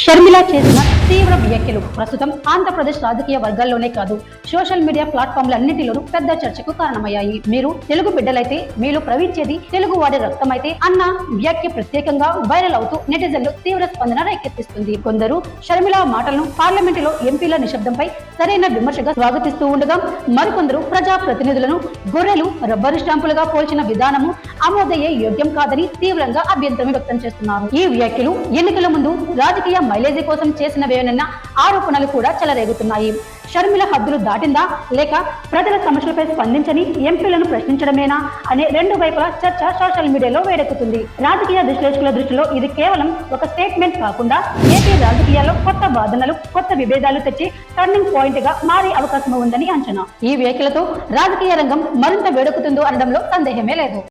షర్మిల చేసిన తీవ్ర వ్యాఖ్యలు ప్రస్తుతం ఆంధ్రప్రదేశ్ రాజకీయ వర్గాల్లోనే కాదు సోషల్ మీడియా ప్లాట్ఫామ్లన్నింటిలోనూ పెద్ద చర్చకు కారణమయ్యాయి. మీరు తెలుగు బిడ్డలైతే మీలో ప్రవహించేది తెలుగు వాడి రక్తమైతే అన్న వ్యాఖ్య ప్రత్యేకంగా వైరల్ అవుతూ నెటిజన్లు తీవ్ర స్పందన రేకెత్తిస్తుంది. కొందరు షర్మిల మాటలను పార్లమెంటులో ఎంపీల నిశ్శబ్దంపై సరైన విమర్శగా స్వాగతిస్తూ ఉండగా మరికొందరు ప్రజా ప్రతినిధులను గొర్రెలు రబ్బరు స్టాంపులుగా పోల్చిన విధానము ఆమోదయ్యే యోగ్యం కాదని తీవ్రంగా అభ్యంతరం వ్యక్తం చేస్తున్నారు. ఈ వ్యాఖ్యలు ఎన్నికల ముందు రాజకీయ మైలేజీ కోసం చేసినవేనన్న ఆరోపణలు కూడా చెలరేగుతున్నాయి. షర్మిల హద్దులు దాటిందా లేక ప్రజల సమస్యలపై స్పందించని ఎంపీలను ప్రశ్నించడమేనా అనే రెండు వైపుల చర్చ సోషల్ మీడియాలో వేడెక్కుతుంది. రాజకీయ విశ్లేషకుల దృష్టిలో ఇది కేవలం ఒక స్టేట్మెంట్ కాకుండా ఏపీ రాజకీయాల్లో కొత్త వాదనలు కొత్త విభేదాలు తెచ్చి టర్నింగ్ పాయింట్ గా మారే అవకాశం ఉందని అంచనా. ఈ వ్యాఖ్యలతో రాజకీయ రంగం మరింత వేడెక్కుతుందో అనడంలో సందేహమే లేదు.